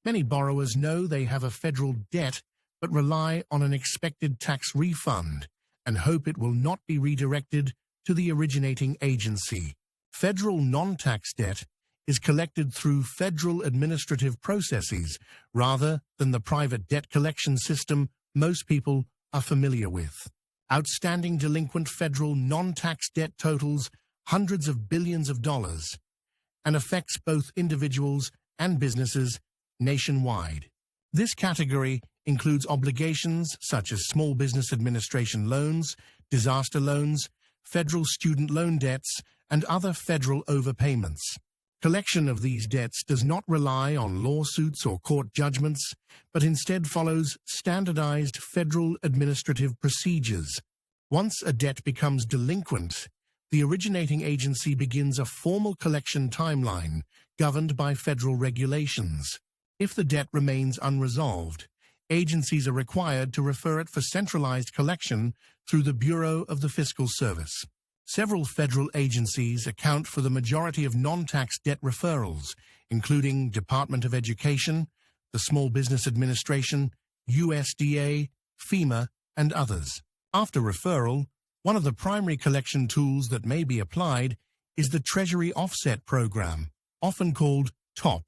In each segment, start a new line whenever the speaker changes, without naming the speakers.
Many borrowers know they have a federal debt but rely on an expected tax refund and hope it will not be redirected to the originating agency. Federal non-tax debt is collected through federal administrative processes rather than the private debt collection system most people are familiar with. Outstanding delinquent federal non-tax debt totals hundreds of billions of dollars and affects both individuals and businesses nationwide. This category includes obligations such as Small Business Administration loans, disaster loans, federal student loan debts, and other federal overpayments. Collection of these debts does not rely on lawsuits or court judgments, but instead follows standardized federal administrative procedures. Once a debt becomes delinquent, the originating agency begins a formal collection timeline governed by federal regulations. If the debt remains unresolved, agencies are required to refer it for centralized collection through the Bureau of the Fiscal Service. Several federal agencies account for the majority of non-tax debt referrals, including Department of Education, the Small Business Administration, USDA, FEMA, and others. After referral, one of the primary collection tools that may be applied is the Treasury Offset Program, often called TOP.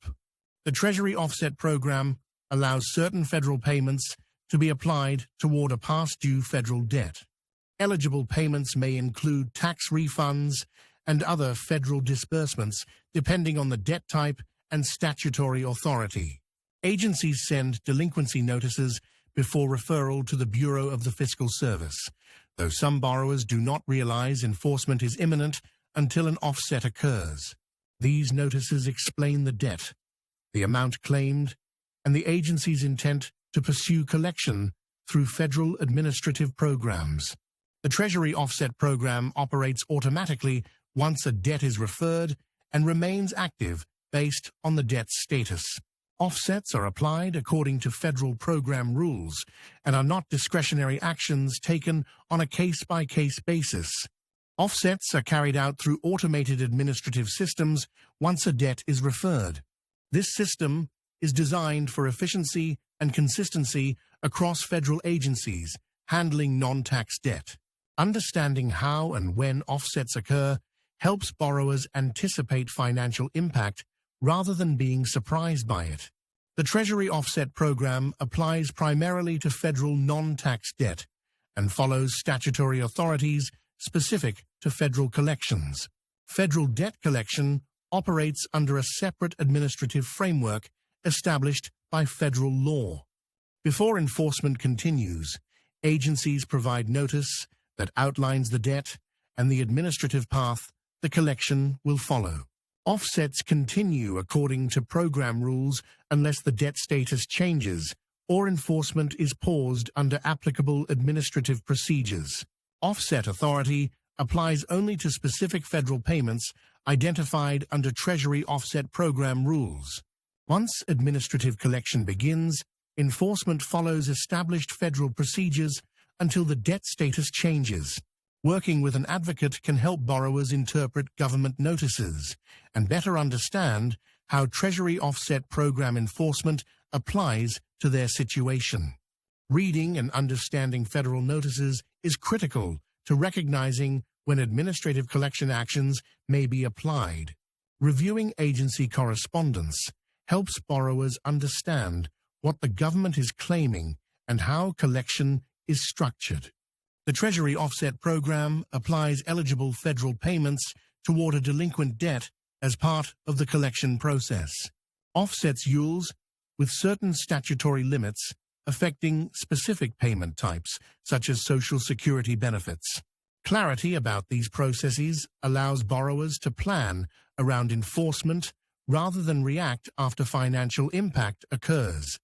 The Treasury Offset Program allows certain federal payments to be applied toward a past-due federal debt. Eligible payments may include tax refunds and other federal disbursements depending on the debt type and statutory authority. Agencies send delinquency notices before referral to the Bureau of the Fiscal Service, though some borrowers do not realize enforcement is imminent until an offset occurs. These notices explain the debt, the amount claimed, and the agency's intent to pursue collection through federal administrative programs. The Treasury Offset Program operates automatically once a debt is referred and remains active based on the debt's status. Offsets are applied according to federal program rules and are not discretionary actions taken on a case-by-case basis. Offsets are carried out through automated administrative systems once a debt is referred. This system is designed for efficiency and consistency across federal agencies handling non-tax debt. Understanding how and when offsets occur helps borrowers anticipate financial impact rather than being surprised by it. The Treasury Offset Program applies primarily to federal non-tax debt and follows statutory authorities specific to federal collections. Federal debt collection operates under a separate administrative framework established by federal law. Before enforcement continues, agencies provide notice that outlines the debt and the administrative path the collection will follow. Offsets continue according to program rules unless the debt status changes or enforcement is paused under applicable administrative procedures. Offset authority applies only to specific federal payments identified under Treasury Offset Program rules. Once administrative collection begins, enforcement follows established federal procedures until the debt status changes. Working with an advocate can help borrowers interpret government notices and better understand how Treasury Offset Program enforcement applies to their situation. Reading and understanding federal notices is critical to recognizing when administrative collection actions may be applied. Reviewing agency correspondence helps borrowers understand what the government is claiming and how collection is structured. The Treasury Offset Program applies eligible federal payments toward a delinquent debt as part of the collection process. Offsets use with certain statutory limits affecting specific payment types, such as Social Security benefits. Clarity about these processes allows borrowers to plan around enforcement rather than react after financial impact occurs.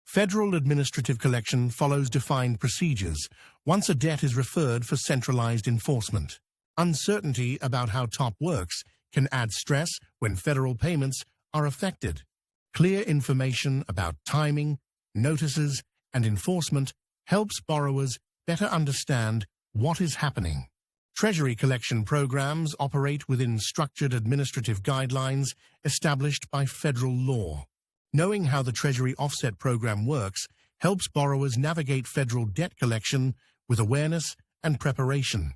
Federal administrative collection follows defined procedures once a debt is referred for centralized enforcement. Uncertainty about how TOP works can add stress when federal payments are affected. Clear information about timing, notices, and enforcement helps borrowers better understand what is happening. Treasury collection programs operate within structured administrative guidelines established by federal law. Knowing how the Treasury offset program works helps borrowers navigate federal debt collection with awareness and preparation.